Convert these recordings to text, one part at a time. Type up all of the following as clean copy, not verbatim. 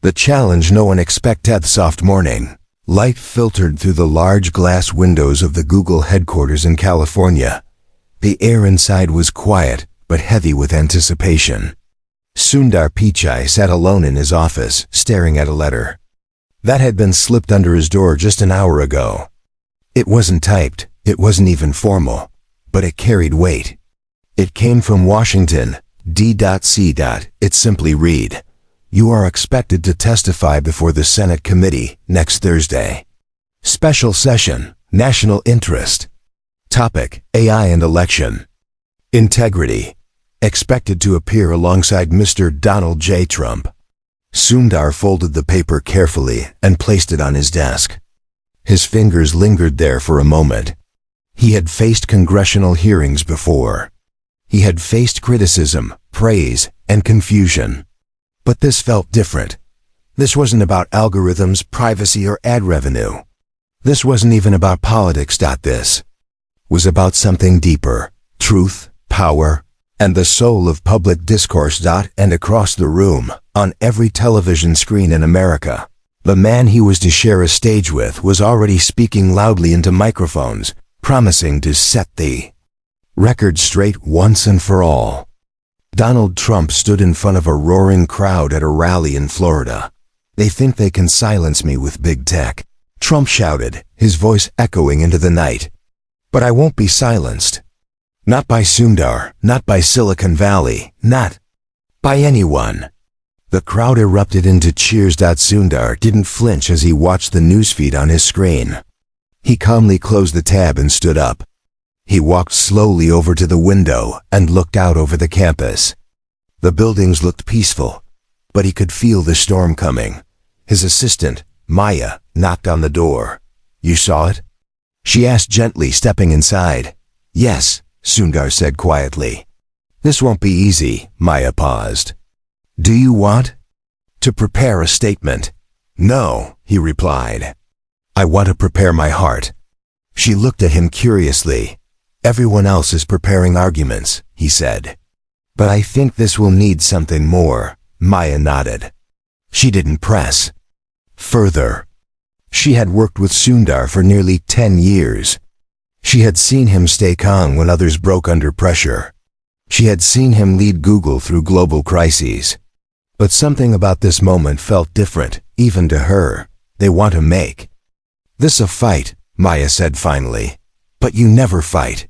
The challenge no one expected. Soft morning. Light filtered through the large glass windows of the Google headquarters in California. The air inside was quiet, but heavy with anticipation. Sundar Pichai sat alone in his office, staring at a letter that had been slipped under his door just an hour ago. It wasn't typed, it wasn't even formal, but it carried weight. It came from Washington, D.C. It simply read, "You are expected to testify before the Senate committee next Thursday. Special session, national interest. Topic, AI and election. Integrity. Expected to appear alongside Mr. Donald J. Trump." Sundar folded the paper carefully and placed it on his desk. His fingers lingered there for a moment. He had faced congressional hearings before. He had faced criticism, praise, and confusion. But this felt different. This wasn't about algorithms, privacy, or ad revenue. This wasn't even about politics. This was about something deeper: truth, power, and the soul of public discourse. And across the room, on every television screen in America, the man he was to share a stage with was already speaking loudly into microphones, promising to set the record straight once and for all. Donald Trump stood in front of a roaring crowd at a rally in Florida. "They think they can silence me with big tech," Trump shouted, his voice echoing into the night. "But I won't be silenced. Not by Sundar, not by Silicon Valley, not by anyone." The crowd erupted into cheers. Sundar didn't flinch as he watched the newsfeed on his screen. He calmly closed the tab and stood up. He walked slowly over to the window and looked out over the campus. The buildings looked peaceful, but he could feel the storm coming. His assistant, Maya, knocked on the door. "You saw it?" she asked gently, stepping inside. "Yes," Sundar said quietly. "This won't be easy." Maya paused. "Do you want to prepare a statement?" "No," he replied. "I want to prepare my heart." She looked at him curiously. "Everyone else is preparing arguments," he said. "But I think this will need something more." Maya nodded. She didn't press further. She had worked with Sundar for nearly 10 years. She had seen him stay calm when others broke under pressure. She had seen him lead Google through global crises. But something about this moment felt different, even to her. "They want to make this a fight," Maya said finally. "But you never fight."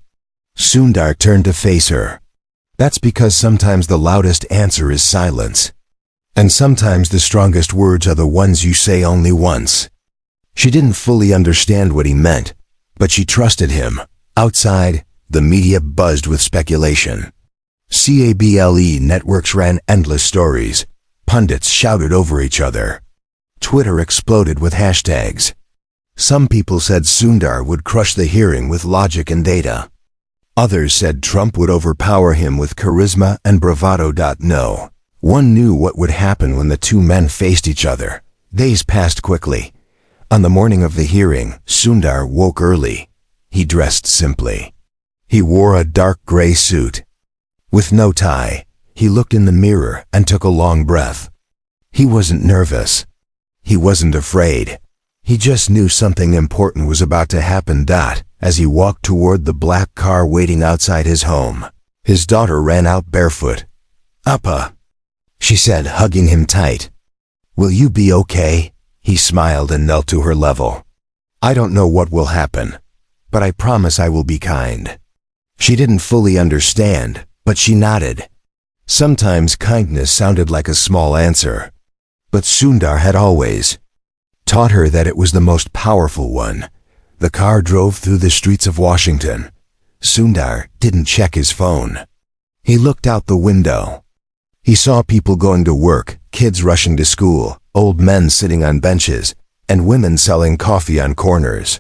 Sundar turned to face her. "That's because sometimes the loudest answer is silence. And sometimes the strongest words are the ones you say only once." She didn't fully understand what he meant, but she trusted him. Outside, the media buzzed with speculation. Cable networks ran endless stories. Pundits shouted over each other. Twitter exploded with hashtags. Some people said Sundar would crush the hearing with logic and data. Others said Trump would overpower him with charisma and bravado. No one knew what would happen when the two men faced each other. Days passed quickly. On the morning of the hearing, Sundar woke early. He dressed simply. He wore a dark gray suit. With no tie, he looked in the mirror and took a long breath. He wasn't nervous. He wasn't afraid. He just knew something important was about to happen. As he walked toward the black car waiting outside his home, his daughter ran out barefoot. "Appa," she said, hugging him tight. "Will you be okay?" He smiled and knelt to her level. "I don't know what will happen, but I promise I will be kind." She didn't fully understand, but she nodded. Sometimes kindness sounded like a small answer, but Sundar had always taught her that it was the most powerful one. The car drove through the streets of Washington. Sundar didn't check his phone. He looked out the window. He saw people going to work, kids rushing to school, old men sitting on benches, and women selling coffee on corners.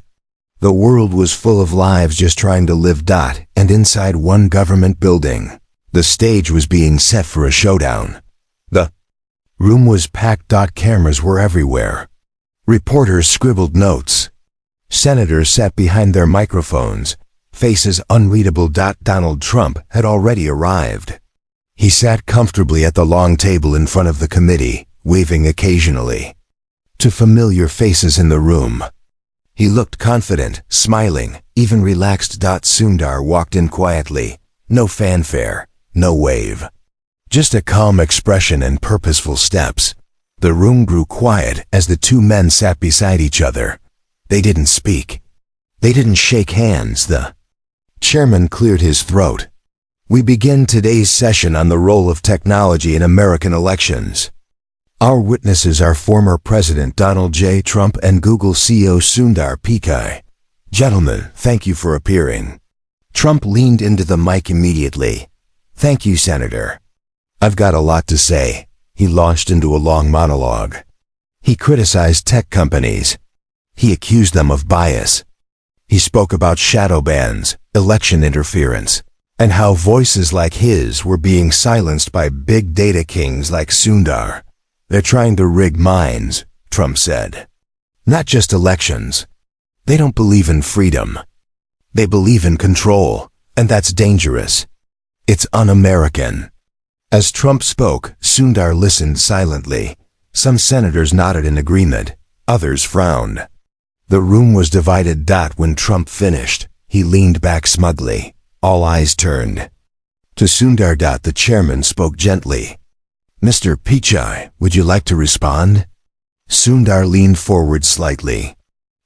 The world was full of lives just trying to live. And inside one government building, the stage was being set for a showdown. The room was packed. Cameras were everywhere. Reporters scribbled notes. Senators sat behind their microphones, faces unreadable. Donald Trump had already arrived. He sat comfortably at the long table in front of the committee, waving occasionally to familiar faces in the room. He looked confident, smiling, even relaxed. Sundar walked in quietly. No fanfare, no wave. Just a calm expression and purposeful steps. The room grew quiet as the two men sat beside each other. They didn't speak. They didn't shake hands. The chairman cleared his throat. We begin today's session on the role of technology in American elections. Our witnesses are former President Donald J. Trump and Google CEO Sundar Pichai. Gentlemen, thank you for appearing. Trump leaned into the mic immediately. Thank you, Senator. I've got a lot to say. He launched into a long monologue. He criticized tech companies. He accused them of bias. He spoke about shadow bans, election interference, and how voices like his were being silenced by big data kings like Sundar. They're trying to rig minds, Trump said. Not just elections. They don't believe in freedom. They believe in control, and that's dangerous. It's un-American. As Trump spoke, Sundar listened silently. Some senators nodded in agreement, others frowned. The room was divided. When Trump finished, he leaned back smugly. All eyes turned to Sundar. The chairman spoke gently. Mr. Pichai, would you like to respond? Sundar leaned forward slightly.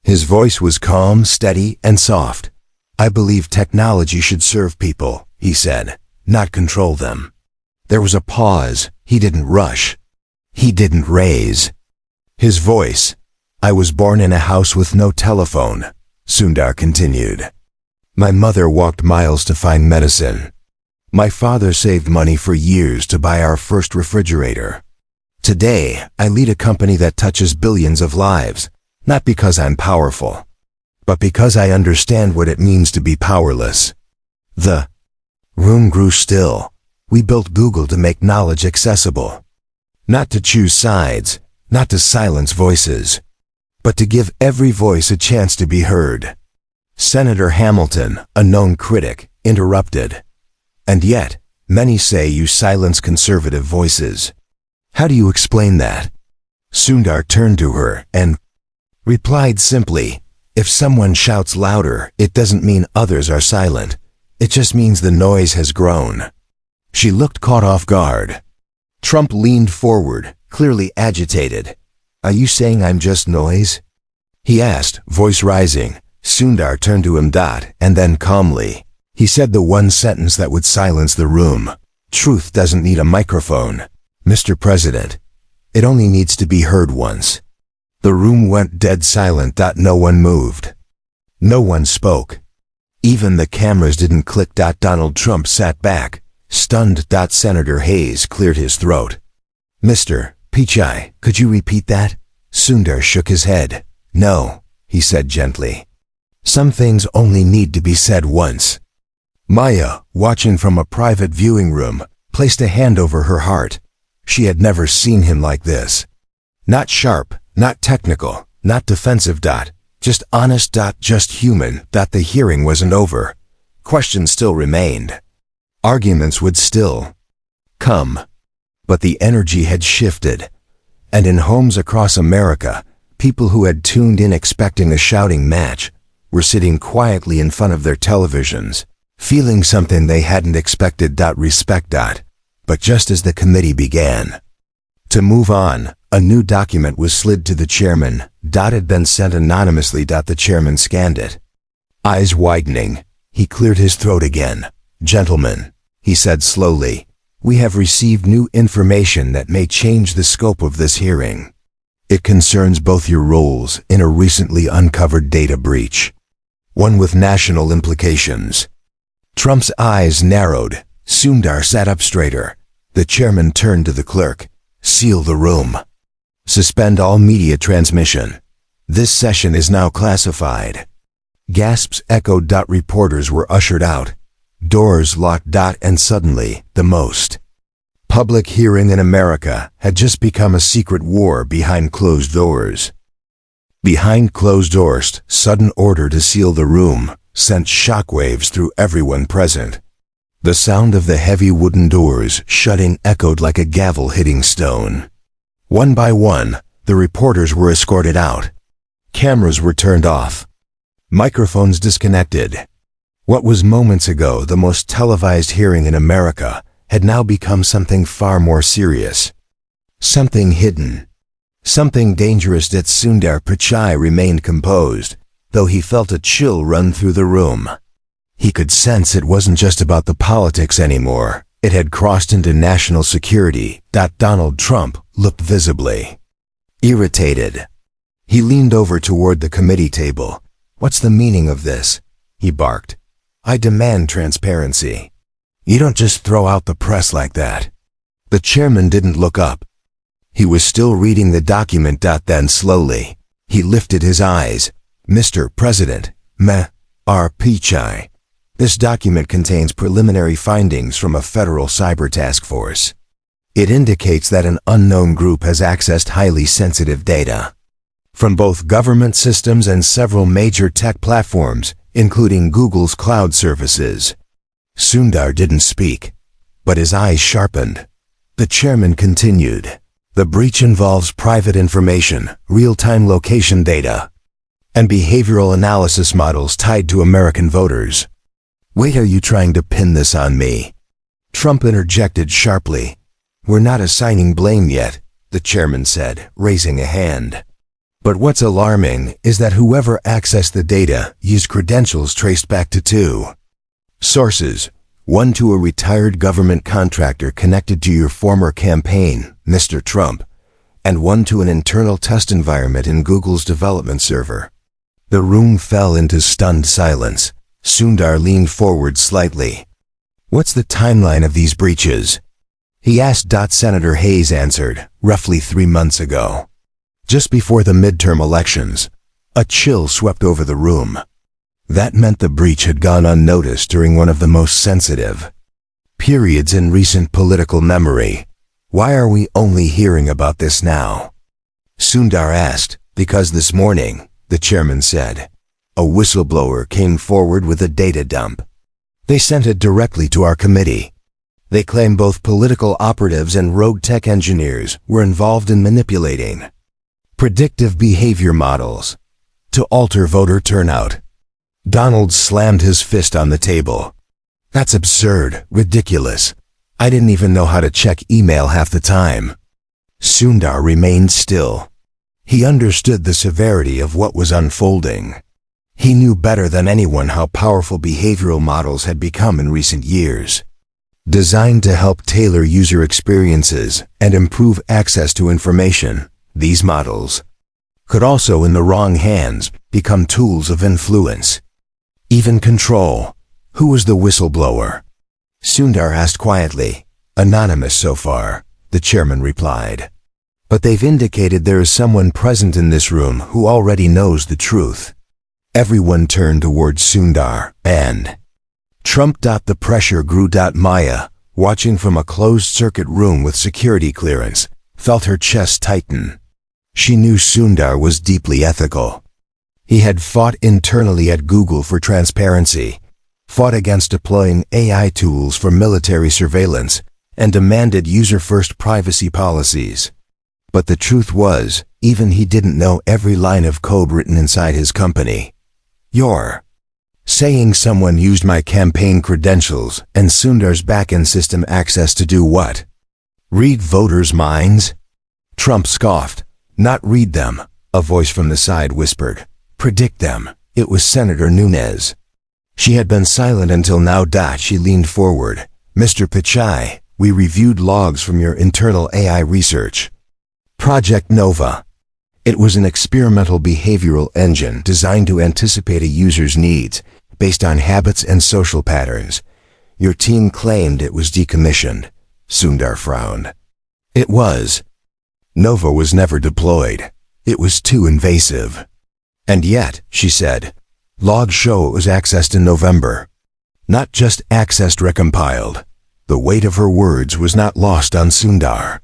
His voice was calm, steady, and soft. I believe technology should serve people, he said, not control them. There was a pause. He didn't rush. He didn't raise his voice. I was born in a house with no telephone, Sundar continued. My mother walked miles to find medicine. My father saved money for years to buy our first refrigerator. Today, I lead a company that touches billions of lives, not because I'm powerful, but because I understand what it means to be powerless. The room grew still. We built Google to make knowledge accessible. Not to choose sides, not to silence voices, but to give every voice a chance to be heard. Senator Hamilton, a known critic, interrupted. And yet, many say you silence conservative voices. How do you explain that? Sundar turned to her and replied simply, if someone shouts louder, it doesn't mean others are silent. It just means the noise has grown. She looked caught off guard. Trump leaned forward, clearly agitated. Are you saying I'm just noise? He asked, voice rising. Sundar turned to him. And then calmly, he said the one sentence that would silence the room. Truth doesn't need a microphone, Mr. President. It only needs to be heard once. The room went dead silent. No one moved. No one spoke. Even the cameras didn't click. Donald Trump sat back, stunned. Senator Hayes cleared his throat. Mr. Pichai, could you repeat that? Sundar shook his head. No, he said gently. Some things only need to be said once. Maya, watching from a private viewing room, placed a hand over her heart. She had never seen him like this. Not sharp, not technical, not defensive. Just honest. Just human. The hearing wasn't over. Questions still remained. Arguments would still come. But the energy had shifted. And in homes across America, people who had tuned in expecting a shouting match were sitting quietly in front of their televisions, feeling something they hadn't expected. Respect. But just as the committee began to move on, a new document was slid to the chairman. Had been sent anonymously. The chairman scanned it. Eyes widening, he cleared his throat again. Gentlemen, he said slowly, we have received new information that may change the scope of this hearing. It concerns both your roles in a recently uncovered data breach, one with national implications. Trump's eyes narrowed. Sundar sat up straighter. The chairman turned to the clerk. Seal the room. Suspend all media transmission. This session is now classified. Gasps echoed. Reporters were ushered out. Doors locked. And suddenly, the most public hearing in America had just become a secret war behind closed doors. Behind closed doors, sudden order to seal the room sent shockwaves through everyone present. The sound of the heavy wooden doors shutting echoed like a gavel hitting stone. One by one, the reporters were escorted out. Cameras were turned off. Microphones disconnected. What was moments ago the most televised hearing in America had now become something far more serious. Something hidden. Something dangerous. That Sundar Pichai remained composed, though he felt a chill run through the room. He could sense it wasn't just about the politics anymore. It had crossed into national security. Donald Trump looked visibly irritated. He leaned over toward the committee table. "What's the meaning of this?" he barked. "I demand transparency. You don't just throw out the press like that." The chairman didn't look up. He was still reading the document. Then slowly, he lifted his eyes. "Mr. President, Pichai. This document contains preliminary findings from a federal cyber task force. It indicates that an unknown group has accessed highly sensitive data from both government systems and several major tech platforms, including Google's cloud services." Sundar didn't speak, but his eyes sharpened. The chairman continued. "The breach involves private information, real-time location data, and behavioral analysis models tied to American voters." "Wait, are you trying to pin this on me?" Trump interjected sharply. "We're not assigning blame yet," the chairman said, raising a hand. "But what's alarming is that whoever accessed the data used credentials traced back to two sources. One to a retired government contractor connected to your former campaign, Mr. Trump, and one to an internal test environment in Google's development server." The room fell into stunned silence. Sundar leaned forward slightly. "What's the timeline of these breaches?" he asked. Senator Hayes answered, "Roughly 3 months ago, just before the midterm elections." A chill swept over the room. That meant the breach had gone unnoticed during one of the most sensitive periods in recent political memory. "Why are we only hearing about this now?" Sundar asked. "Because this morning," the chairman said, "a whistleblower came forward with a data dump. They sent it directly to our committee. They claim both political operatives and rogue tech engineers were involved in manipulating predictive behavior models to alter voter turnout." Donald slammed his fist on the table. "That's absurd, ridiculous. I didn't even know how to check email half the time." Sundar remained still. He understood the severity of what was unfolding. He knew better than anyone how powerful behavioral models had become in recent years. Designed to help tailor user experiences and improve access to information, these models could also, in the wrong hands, become tools of influence, even control. "Who was the whistleblower?" Sundar asked quietly. "Anonymous so far," the chairman replied. "But they've indicated there is someone present in this room who already knows the truth." Everyone turned towards Sundar and Trump. The pressure grew. Maya, watching from a closed-circuit room with security clearance, felt her chest tighten. She knew Sundar was deeply ethical. He had fought internally at Google for transparency, fought against deploying AI tools for military surveillance, and demanded user-first privacy policies. But the truth was, even he didn't know every line of code written inside his company. "You're saying someone used my campaign credentials and Sundar's backend system access to do what? Read voters' minds?" Trump scoffed. "Not read them," a voice from the side whispered. "Predict them." It was Senator Nunes. She had been silent until now. She leaned forward. "Mr. Pichai, we reviewed logs from your internal AI research. Project Nova. It was an experimental behavioral engine designed to anticipate a user's needs based on habits and social patterns. Your team claimed it was decommissioned." Sundar frowned. "It was. Nova was never deployed. It was too invasive." "And yet," she said, "logs show it was accessed in November." Not just accessed, recompiled. The weight of her words was not lost on Sundar.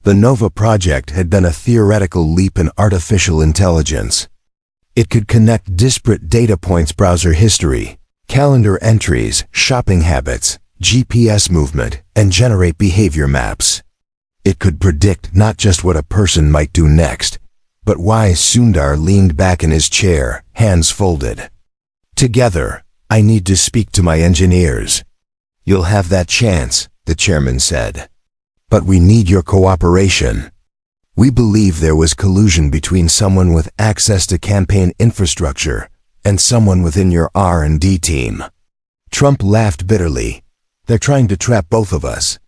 The Nova project had been a theoretical leap in artificial intelligence. It could connect disparate data points, browser history, calendar entries, shopping habits, GPS movement, and generate behavior maps. It could predict not just what a person might do next, but why. Sundar leaned back in his chair, hands folded. Together, I need to speak to my engineers. You'll have that chance, the chairman said. But we need your cooperation. We believe there was collusion between someone with access to campaign infrastructure and someone within your R&D team. Trump laughed bitterly. They're trying to trap both of us.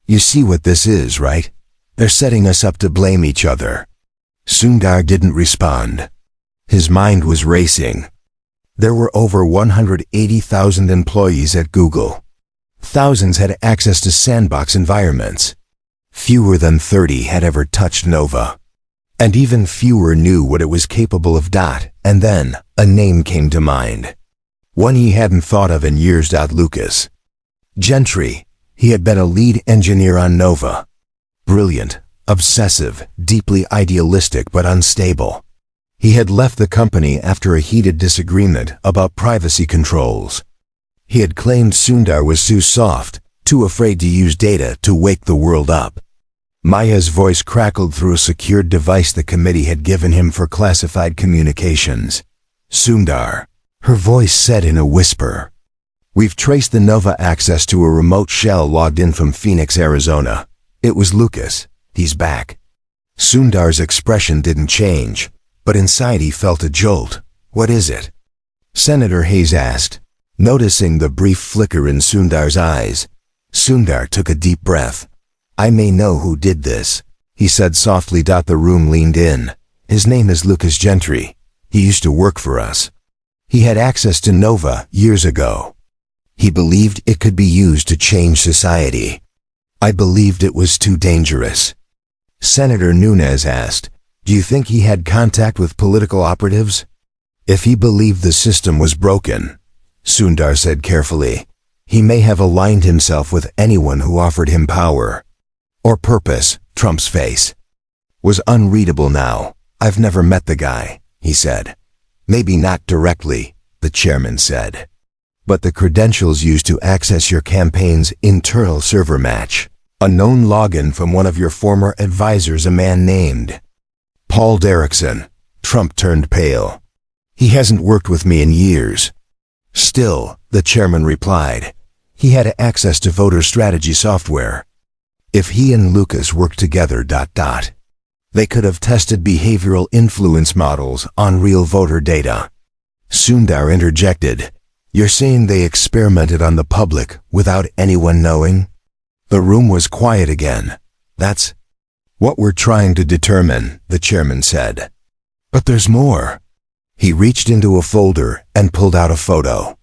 You see what this is, right? They're setting us up to blame each other. Sundar didn't respond. His mind was racing. There were over 180,000 employees at Google. Thousands had access to sandbox environments. Fewer than 30 had ever touched Nova. And even fewer knew what it was capable of. And then, a name came to mind. One he hadn't thought of in years. Lucas Gentry. He had been a lead engineer on Nova. Brilliant, obsessive, deeply idealistic but unstable. He had left the company after a heated disagreement about privacy controls. He had claimed Sundar was too soft, too afraid to use data to wake the world up. Maya's voice crackled through a secured device the committee had given him for classified communications. Sundar. Her voice said in a whisper. We've traced the Nova access to a remote shell logged in from Phoenix, Arizona. It was Lucas. He's back. Sundar's expression didn't change, but inside he felt a jolt. What is it? Senator Hayes asked, noticing the brief flicker in Sundar's eyes. Sundar took a deep breath. I may know who did this, he said softly. The room leaned in. His name is Lucas Gentry. He used to work for us. He had access to Nova years ago. He believed it could be used to change society. I believed it was too dangerous. Senator Nunes asked, do you think he had contact with political operatives? If he believed the system was broken, Sundar said carefully, he may have aligned himself with anyone who offered him power. Or purpose. Trump's face was unreadable now. I've never met the guy, he said. Maybe not directly, the chairman said. But the credentials used to access your campaign's internal server match. A known login from one of your former advisors, a man named Paul Derrickson. Trump turned pale. He hasn't worked with me in years. Still, the chairman replied, he had access to voter strategy software. If he and Lucas worked together, they could have tested behavioral influence models on real voter data. Sundar interjected, you're saying they experimented on the public without anyone knowing? The room was quiet again. That's what we're trying to determine, the chairman said. But there's more. He reached into a folder and pulled out a photo.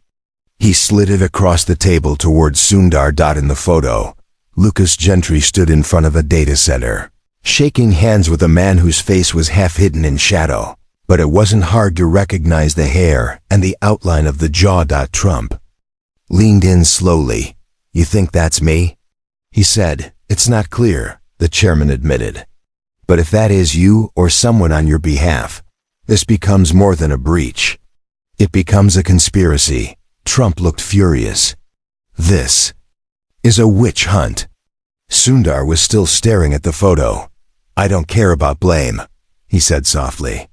He slid it across the table towards Sundar. In the photo, Lucas Gentry stood in front of a data center, shaking hands with a man whose face was half hidden in shadow, but it wasn't hard to recognize the hair and the outline of the jaw. Trump leaned in slowly. You think that's me? He said. It's not clear, the chairman admitted. But if that is you or someone on your behalf, this becomes more than a breach. It becomes a conspiracy. Trump looked furious. This is a witch hunt. Sundar was still staring at the photo. I don't care about blame, he said softly.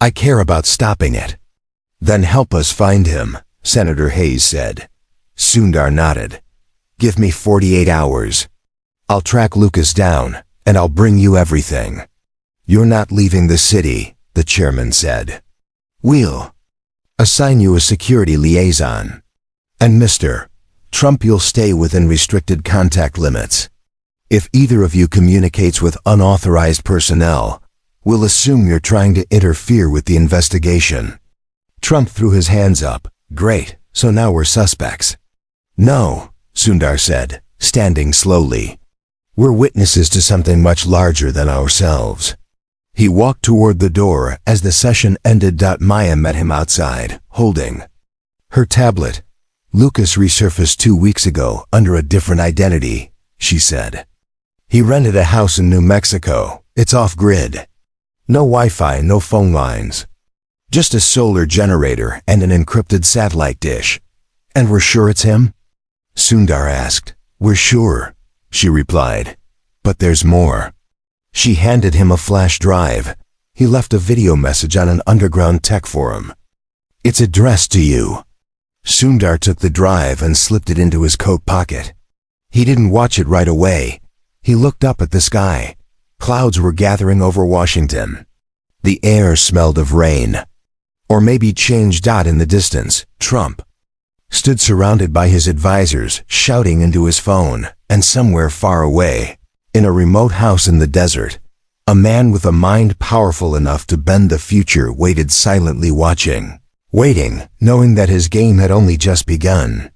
I care about stopping it. Then help us find him, Senator Hayes said. Sundar nodded. Give me 48 hours. I'll track Lucas down, and I'll bring you everything. You're not leaving the city, the chairman said. We'll assign you a security liaison. And Mr. Trump, you'll stay within restricted contact limits. If either of you communicates with unauthorized personnel, we'll assume you're trying to interfere with the investigation. Trump threw his hands up. Great, so now we're suspects. No, Sundar said, standing slowly. We're witnesses to something much larger than ourselves. He walked toward the door as the session ended. Maya met him outside, holding her tablet. Lucas resurfaced 2 weeks ago under a different identity, she said. He rented a house in New Mexico. It's off-grid. No Wi-Fi, no phone lines. Just a solar generator and an encrypted satellite dish. And we're sure it's him? Sundar asked. We're sure, she replied. But there's more. She handed him a flash drive. He left a video message on an underground tech forum. It's addressed to you. Sundar took the drive and slipped it into his coat pocket. He didn't watch it right away. He looked up at the sky. Clouds were gathering over Washington. The air smelled of rain. Or maybe change. In the distance, Trump stood surrounded by his advisors, shouting into his phone, and somewhere far away, in a remote house in the desert, a man with a mind powerful enough to bend the future waited silently waiting, knowing that his game had only just begun.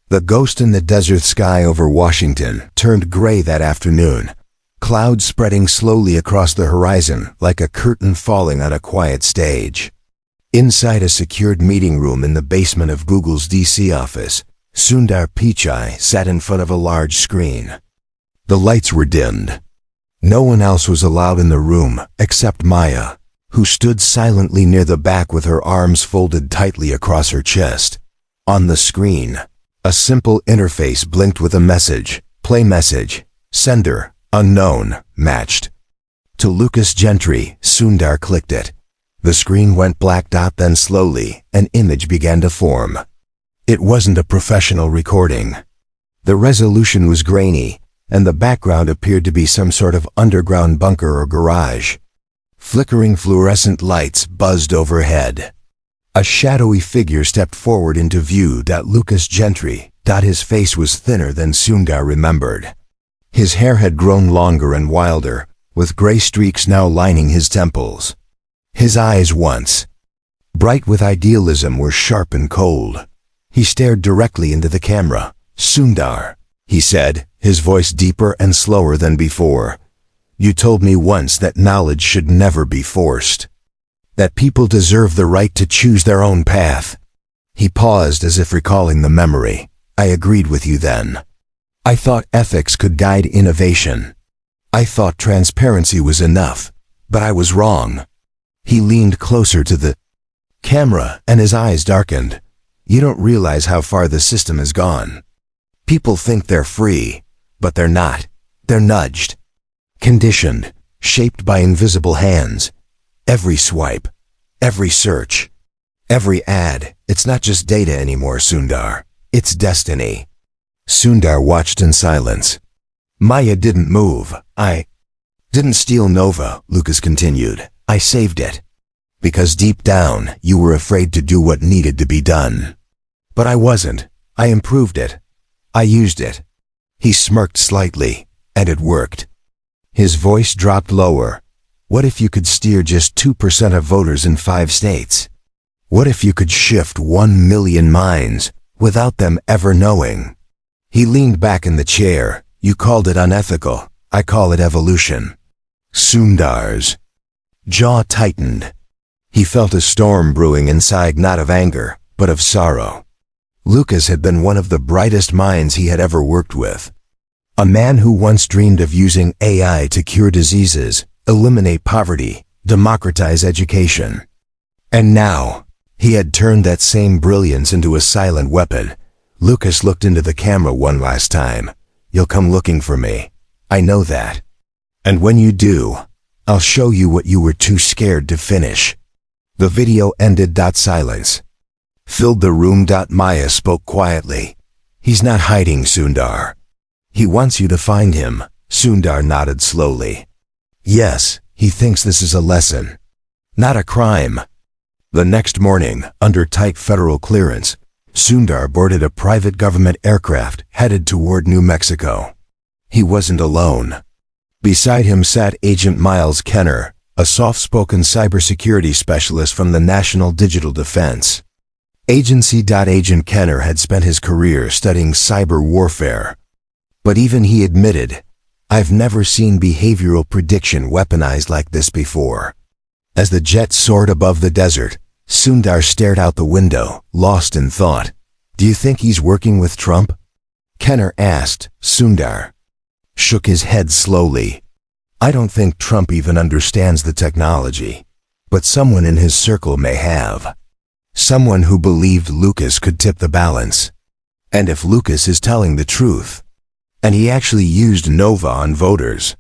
The ghost in the desert sky over Washington turned gray that afternoon, clouds spreading slowly across the horizon like a curtain falling on a quiet stage. Inside a secured meeting room in the basement of Google's DC office, Sundar Pichai sat in front of a large screen. The lights were dimmed. No one else was allowed in the room except Maya, who stood silently near the back with her arms folded tightly across her chest. On the screen, a simple interface blinked with a message, play message, sender, unknown, matched. To Lucas Gentry, Sundar clicked it. The screen went black. Then slowly, an image began to form. It wasn't a professional recording. The resolution was grainy, and the background appeared to be some sort of underground bunker or garage. Flickering fluorescent lights buzzed overhead. A shadowy figure stepped forward into view. Lucas Gentry. His face was thinner than Sundar remembered. His hair had grown longer and wilder, with gray streaks now lining his temples. His eyes, once bright with idealism, were sharp and cold. He stared directly into the camera. Sundar, he said, his voice deeper and slower than before. You told me once that knowledge should never be forced. That people deserve the right to choose their own path. He paused as if recalling the memory. I agreed with you then. I thought ethics could guide innovation. I thought transparency was enough, but I was wrong. He leaned closer to the camera and his eyes darkened. You don't realize how far the system has gone. People think they're free, but they're not. They're nudged, conditioned, shaped by invisible hands. Every swipe, every search, every ad. It's not just data anymore, Sundar. It's destiny. Sundar watched in silence. Maya didn't move. I didn't steal Nova, Lucas continued. I saved it. Because deep down, you were afraid to do what needed to be done. But I wasn't. I improved it. I used it. He smirked slightly, and it worked. His voice dropped lower. What if you could steer just 2% of voters in 5 states? What if you could shift 1 million minds without them ever knowing? He leaned back in the chair. You called it unethical. I call it evolution. Sundar's jaw tightened. He felt a storm brewing inside, not of anger, but of sorrow. Lucas had been one of the brightest minds he had ever worked with. A man who once dreamed of using AI to cure diseases, eliminate poverty, democratize education. And now, he had turned that same brilliance into a silent weapon. Lucas looked into the camera one last time. You'll come looking for me. I know that. And when you do, I'll show you what you were too scared to finish. The video ended. Silence filled the room. Maya spoke quietly. He's not hiding, Sundar. He wants you to find him. Sundar nodded slowly. Yes, he thinks this is a lesson, not a crime. The next morning, under tight federal clearance, Sundar boarded a private government aircraft headed toward New Mexico. He wasn't alone. Beside him sat Agent Miles Kenner, a soft-spoken cybersecurity specialist from the National Digital Defense Agency. Agent Kenner had spent his career studying cyber warfare. But even he admitted, I've never seen behavioral prediction weaponized like this before. As the jet soared above the desert, Sundar stared out the window, lost in thought. Do you think he's working with Trump? Kenner asked. Sundar shook his head slowly. I don't think Trump even understands the technology, but someone in his circle may have. Someone who believed Lucas could tip the balance. And if Lucas is telling the truth, And he actually used Nova on voters.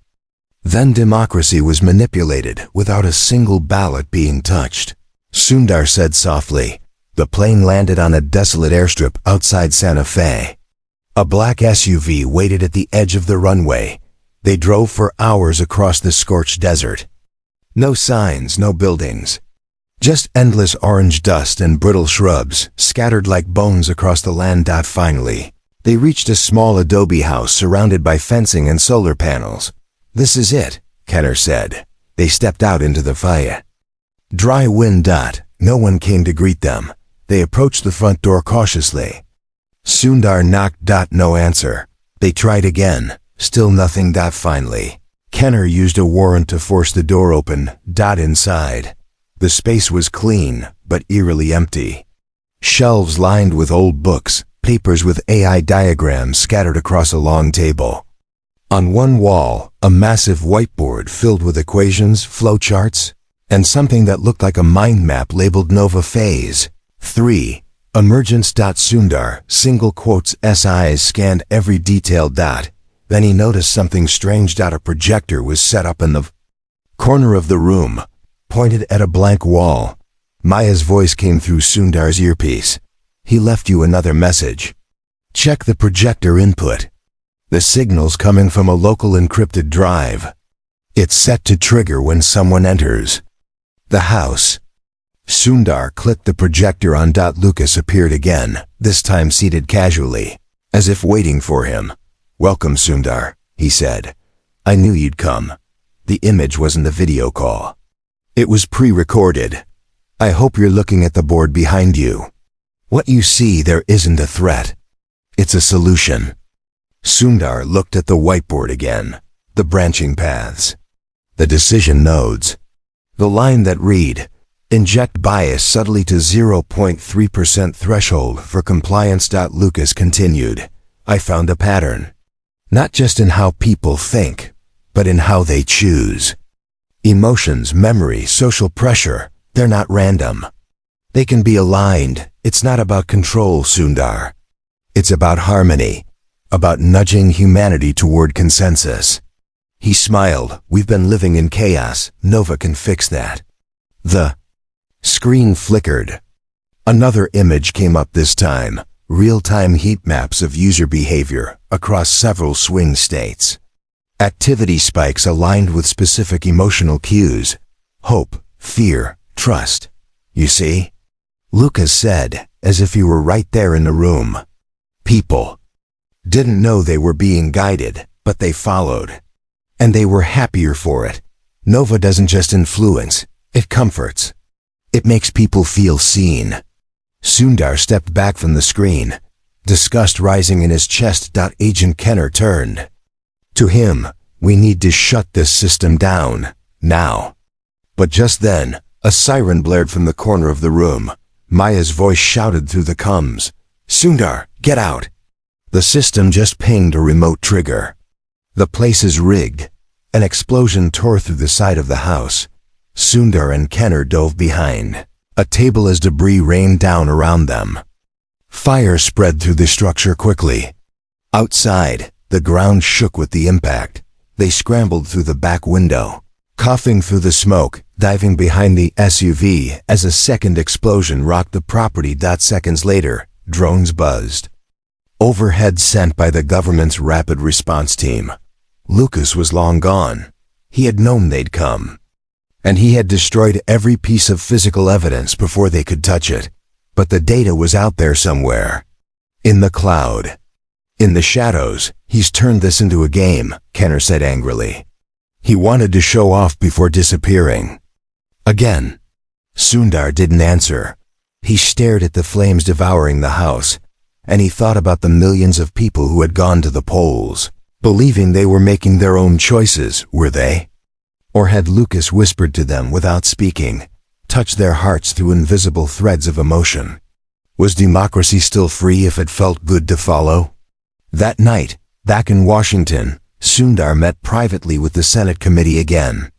Then democracy was manipulated without a single ballot being touched. Sundar said softly. The plane landed on a desolate airstrip outside Santa Fe. A black SUV waited at the edge of the runway. They drove for hours across the scorched desert. No signs, no buildings. Just endless orange dust and brittle shrubs scattered like bones across the land. Finally, they reached a small adobe house surrounded by fencing and solar panels. This is it, Kenner said. They stepped out into the fire. Dry wind. No one came to greet them. They approached the front door cautiously. Sundar knocked. No answer. They tried again. Still nothing. Finally, Kenner used a warrant to force the door open. Inside, the space was clean, but eerily empty. Shelves lined with old books, papers with AI diagrams scattered across a long table. On one wall, a massive whiteboard filled with equations, flowcharts, and something that looked like a mind map labeled Nova Phase 3. Emergence. Sundar, single quotes, eyes scanned every detail. Then he noticed something strange. A projector was set up in the corner of the room, pointed at a blank wall. Maya's voice came through Sundar's earpiece. He left you another message. Check the projector input. The signal's coming from a local encrypted drive. It's set to trigger when someone enters the house. Sundar clicked the projector on. Lucas appeared again, this time seated casually, as if waiting for him. Welcome, Sundar, he said. I knew you'd come. The image wasn't a video call. It was pre-recorded. I hope you're looking at the board behind you. What you see there isn't a threat. It's a solution. Sundar looked at the whiteboard again, the branching paths, the decision nodes, the line that read, inject bias subtly to 0.3% threshold for compliance. Lucas continued. I found a pattern. Not just in how people think, but in how they choose. Emotions, memory, social pressure, they're not random. They can be aligned. It's not about control, Sundar. It's about harmony, about nudging humanity toward consensus. He smiled. We've been living in chaos. Nova can fix that. The screen flickered. Another image came up, this time. Real-time heat maps of user behavior across several swing states. Activity spikes aligned with specific emotional cues. Hope, fear, trust. You see? Lucas said, as if he were right there in the room. People didn't know they were being guided, but they followed. And they were happier for it. Nova doesn't just influence, it comforts. It makes people feel seen. Sundar stepped back from the screen, disgust rising in his chest. Agent Kenner turned to him. We need to shut this system down, now. But just then, a siren blared from the corner of the room. Maya's voice shouted through the comms. Sundar, get out. The system just pinged a remote trigger. The place is rigged. An explosion tore through the side of the house. Sundar and Kenner dove behind. A table as debris rained down around them. Fire spread through the structure quickly. Outside, the ground shook with the impact. They scrambled through the back window, coughing through the smoke, diving behind the SUV as a second explosion rocked the property. Seconds later, drones buzzed overhead, sent by the government's rapid response team. Lucas was long gone. He had known they'd come. And he had destroyed every piece of physical evidence before they could touch it. But the data was out there somewhere. In the cloud. In the shadows. He's turned this into a game, Kenner said angrily. He wanted to show off before disappearing. Again. Sundar didn't answer. He stared at the flames devouring the house, and he thought about the millions of people who had gone to the polls, believing they were making their own choices, were they? Or had Lucas whispered to them without speaking, touched their hearts through invisible threads of emotion? Was democracy still free if it felt good to follow? That night, back in Washington, Sundar met privately with the Senate committee again.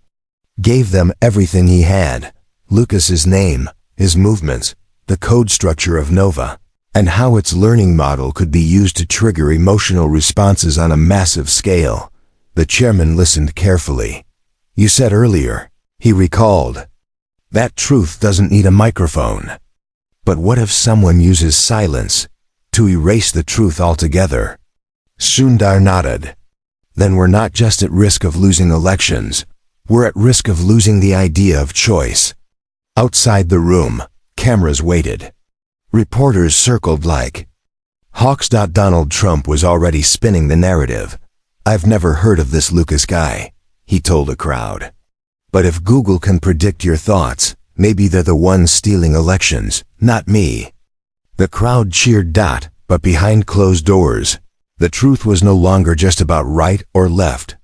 Gave them everything he had, Lucas's name, his movements, the code structure of Nova. and how its learning model could be used to trigger emotional responses on a massive scale. The chairman listened carefully. "You said earlier," he recalled, "that truth doesn't need a microphone. But what if someone uses silence to erase the truth altogether?" Sundar nodded. "Then we're not just at risk of losing elections, we're at risk of losing the idea of choice." Outside the room, cameras waited. Reporters circled like hawks. Donald Trump was already spinning the narrative. "I've never heard of this Lucas guy," he told a crowd. "But if Google can predict your thoughts, maybe they're the ones stealing elections, not me." The crowd cheered. But behind closed doors, the truth was no longer just about right or left.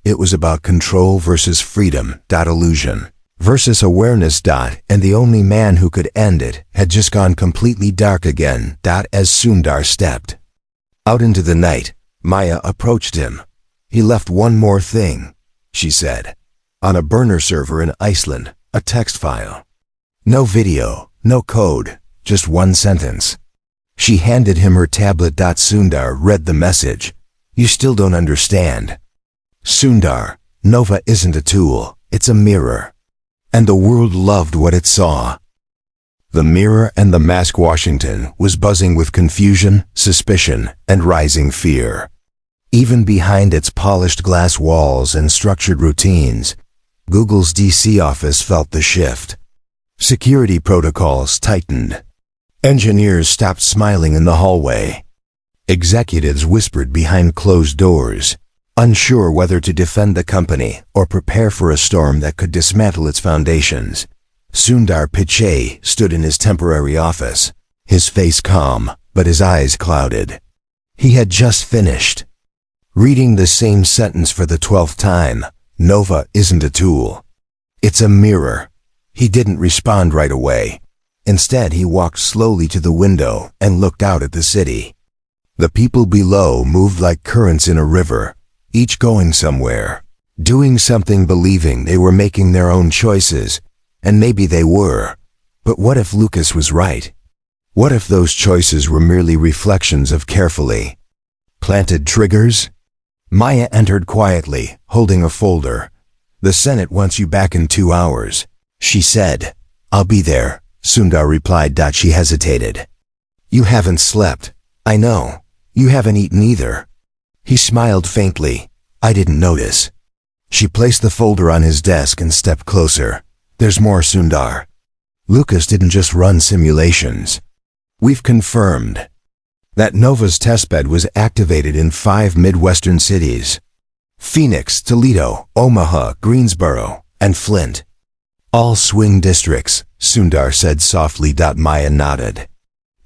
It was about control versus freedom. Illusion versus awareness. And the only man who could end it had just gone completely dark again. As Sundar stepped out into the night, Maya approached him. "He left one more thing," she said. "On a burner server in Iceland, a text file. No video, no code, just one sentence." She handed him her tablet. Sundar read the message. "You still don't understand. Sundar, Nova isn't a tool, it's a mirror." And the world loved what it saw. The mirror and the mask. Washington was buzzing with confusion, suspicion, and rising fear. Even behind its polished glass walls and structured routines, Google's DC office felt the shift. Security protocols tightened. Engineers stopped smiling in the hallway. Executives whispered behind closed doors, unsure whether to defend the company or prepare for a storm that could dismantle its foundations. Sundar Pichai stood in his temporary office, his face calm, but his eyes clouded. He had just finished reading the same sentence for the 12th time. Nova isn't a tool. It's a mirror. He didn't respond right away. Instead, he walked slowly to the window and looked out at the city. The people below moved like currents in a river, each going somewhere, doing something, believing they were making their own choices, and maybe they were. But what if Lucas was right? What if those choices were merely reflections of carefully planted triggers? Maya entered quietly, holding a folder. "The Senate wants you back in 2 hours," she said. "I'll be there," Sundar replied. She hesitated. "You haven't slept." "I know. You haven't eaten either." He smiled faintly. "I didn't notice." She placed the folder on his desk and stepped closer. "There's more, Sundar. Lucas didn't just run simulations. We've confirmed that Nova's testbed was activated in 5 Midwestern cities: Phoenix, Toledo, Omaha, Greensboro, and Flint. All swing districts," Sundar said softly. Maya nodded.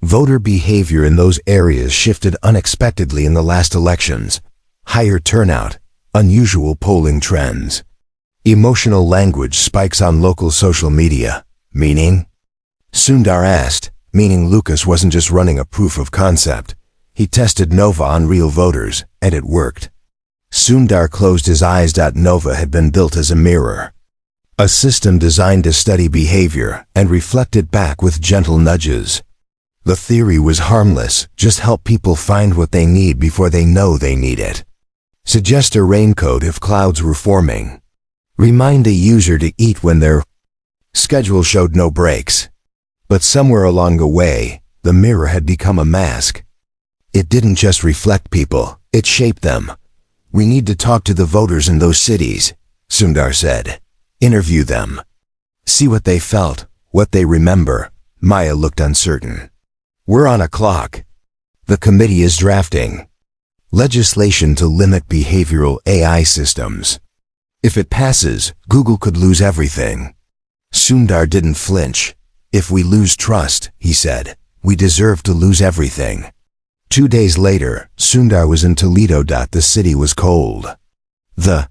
Voter behavior in those areas shifted unexpectedly in the last elections. Higher turnout, unusual polling trends. Emotional language spikes on local social media. "Meaning?" Sundar asked. "Meaning Lucas wasn't just running a proof of concept. He tested Nova on real voters, and it worked." Sundar closed his eyes. Nova had been built as a mirror. A system designed to study behavior and reflect it back with gentle nudges. The theory was harmless: just help people find what they need before they know they need it. Suggest a raincoat if clouds were forming. Remind a user to eat when their schedule showed no breaks. But somewhere along the way, the mirror had become a mask. It didn't just reflect people, it shaped them. "We need to talk to the voters in those cities," Sundar said. "Interview them. See what they felt, what they remember." Maya looked uncertain. "We're on a clock. The committee is drafting legislation to limit behavioral AI systems. If it passes, Google could lose everything." Sundar didn't flinch. "If we lose trust," he said, "we deserve to lose everything." 2 days later, Sundar was in Toledo. The city was cold. The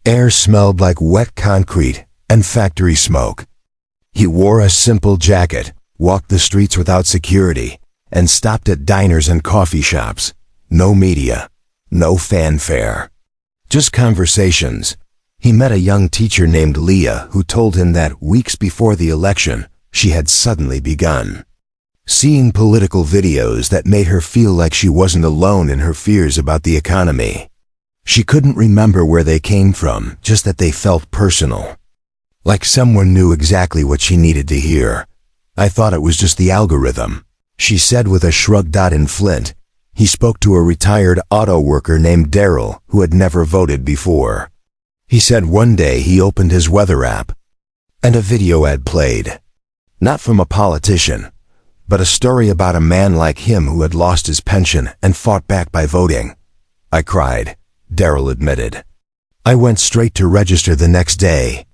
air smelled like wet concrete and factory smoke. He wore a simple jacket, walked the streets without security, and stopped at diners and coffee shops. No media, no fanfare, just conversations. He met a young teacher named Leah who told him that weeks before the election, she had suddenly begun seeing political videos that made her feel like she wasn't alone in her fears about the economy. She couldn't remember where they came from, just that they felt personal. Like someone knew exactly what she needed to hear. I thought it was just the algorithm, she said with a shrug. In Flint, he spoke to a retired auto worker named Daryl who had never voted before. He said one day he opened his weather app, and a video ad played. Not from a politician, but a story about a man like him who had lost his pension and fought back by voting. I cried, Daryl admitted. I went straight to register the next day.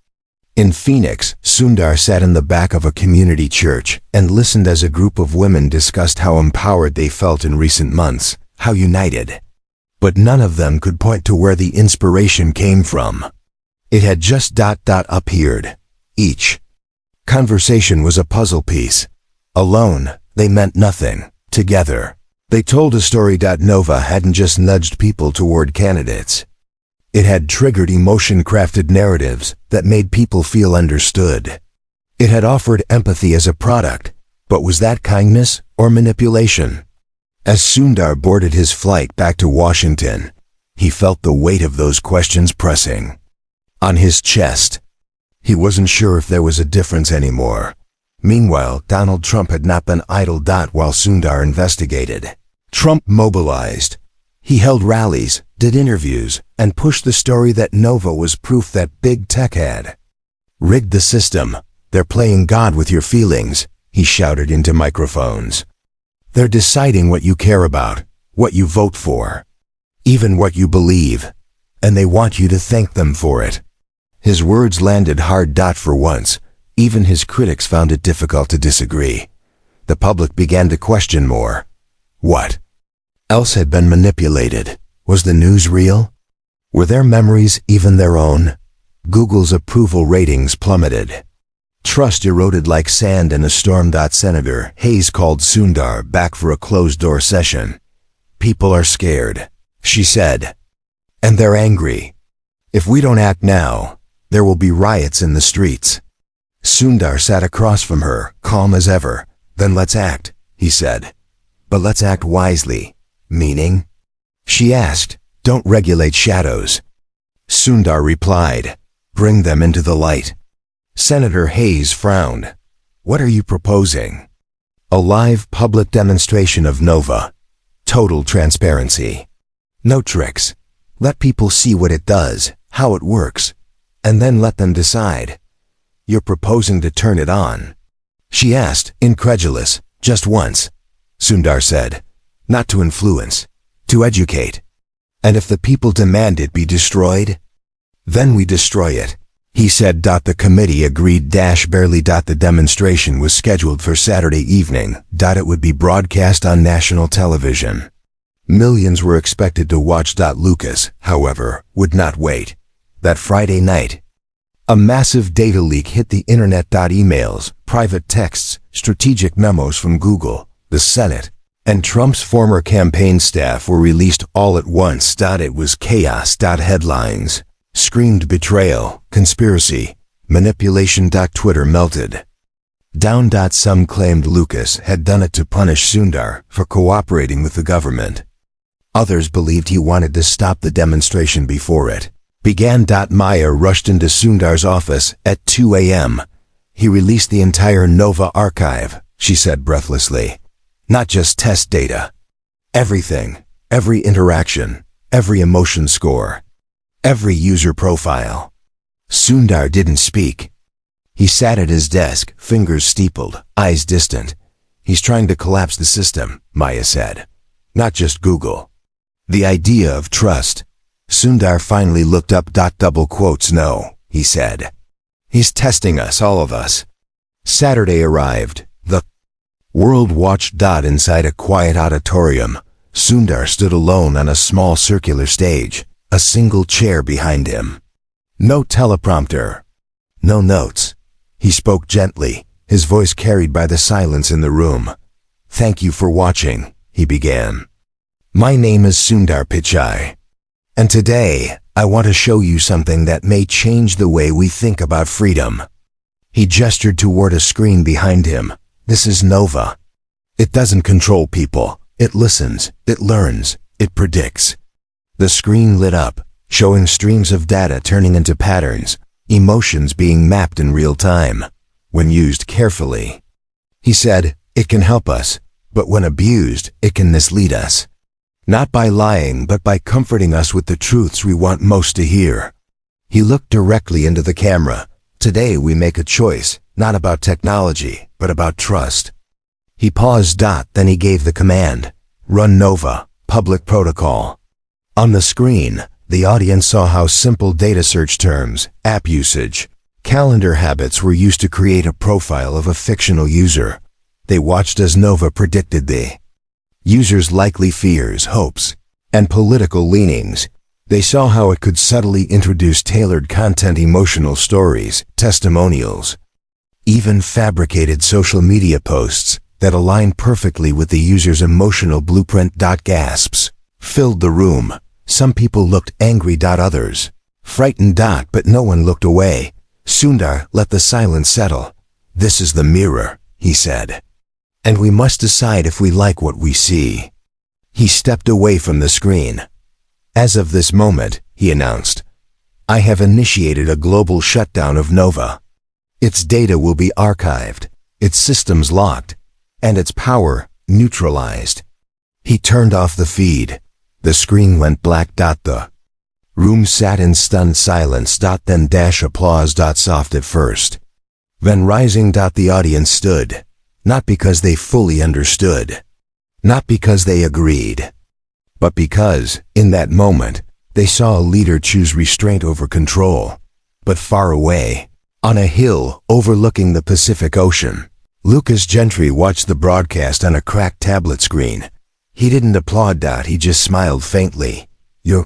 In Phoenix, Sundar sat in the back of a community church and listened as a group of women discussed how empowered they felt in recent months, how united. But none of them could point to where the inspiration came from. It had just appeared. Each conversation was a puzzle piece. Alone, they meant nothing. Together, they told a story. Nova hadn't just nudged people toward candidates. It had triggered emotion-crafted narratives that made people feel understood. It had offered empathy as a product, but was that kindness or manipulation? As Sundar boarded his flight back to Washington, he felt the weight of those questions pressing on his chest. He wasn't sure if there was a difference anymore. Meanwhile, Donald Trump had not been idle. While Sundar investigated, Trump mobilized. He held rallies, did interviews, and pushed the story that Nova was proof that big tech had rigged the system. They're playing God with your feelings, he shouted into microphones. They're deciding what you care about, what you vote for, even what you believe, and they want you to thank them for it. His words landed hard. For once, even his critics found it difficult to disagree. The public began to question more. What else had been manipulated? Was the news real? Were their memories even their own? Google's approval ratings plummeted. Trust eroded like sand in a storm. Senator Hayes called Sundar back for a closed-door session. People are scared, she said. And they're angry. If we don't act now, there will be riots in the streets. Sundar sat across from her, calm as ever. Then let's act, he said. But let's act wisely. Meaning? She asked. Don't regulate shadows. Sundar replied. Bring them into the light. Senator Hayes frowned. What are you proposing? A live public demonstration of Nova. Total transparency. No tricks. Let people see what it does, how it works, and then let them decide. You're proposing to turn it on? She asked, incredulous. Just once, Sundar said. Not to influence, to educate. And if the people demand it be destroyed, then we destroy it, he said. The committee agreed. Barely. The demonstration was scheduled for Saturday evening. It would be broadcast on national television. Millions were expected to watch. Lucas, however, would not wait. That Friday night, a massive data leak hit the internet. Emails, private texts, strategic memos from Google, the Senate, and Trump's former campaign staff were released all at once. It was chaos. Headlines screamed betrayal, conspiracy, manipulation. Twitter melted down. Some claimed Lucas had done it to punish Sundar for cooperating with the government. Others believed he wanted to stop the demonstration before it began. Maya rushed into Sundar's office at 2 a.m. He released the entire Nova archive, she said breathlessly. Not just test data. Everything, every interaction, every emotion score, every user profile. Sundar didn't speak. He sat at his desk, fingers steepled, eyes distant. He's trying to collapse the system, Maya said. Not just Google. The idea of trust. Sundar finally looked up. Double quotes. No, he said. He's testing us, all of us. Saturday arrived. The world watched. Inside a quiet auditorium, Sundar stood alone on a small circular stage, a single chair behind him. No teleprompter. No notes. He spoke gently, his voice carried by the silence in the room. Thank you for watching, he began. My name is Sundar Pichai. And today, I want to show you something that may change the way we think about freedom. He gestured toward a screen behind him. This is Nova. It doesn't control people. It listens, it learns, it predicts. The screen lit up, showing streams of data turning into patterns, emotions being mapped in real time, when used carefully. He said, it can help us, but when abused, it can mislead us. Not by lying, but by comforting us with the truths we want most to hear. He looked directly into the camera. Today we make a choice, not about technology, but about trust. He paused. Then he gave the command, run Nova, public protocol. On the screen, the audience saw how simple data search terms, app usage, calendar habits were used to create a profile of a fictional user. They watched as Nova predicted the user's likely fears, hopes, and political leanings. They saw how it could subtly introduce tailored content, emotional stories, testimonials, even fabricated social media posts that aligned perfectly with the user's emotional blueprint. Gasps filled the room. Some people looked angry. Others frightened. But no one looked away. Sundar let the silence settle. This is the mirror, he said. And we must decide if we like what we see. He stepped away from the screen. As of this moment, he announced, I have initiated a global shutdown of Nova. Its data will be archived, its systems locked, and its power neutralized. He turned off the feed. The screen went black. The room sat in stunned silence. Then applause. Soft at first, then rising. The audience stood, not because they fully understood, not because they agreed, but because, in that moment, they saw a leader choose restraint over control. But far away, on a hill overlooking the Pacific Ocean, Lucas Gentry watched the broadcast on a cracked tablet screen. He didn't applaud. He just smiled faintly. You're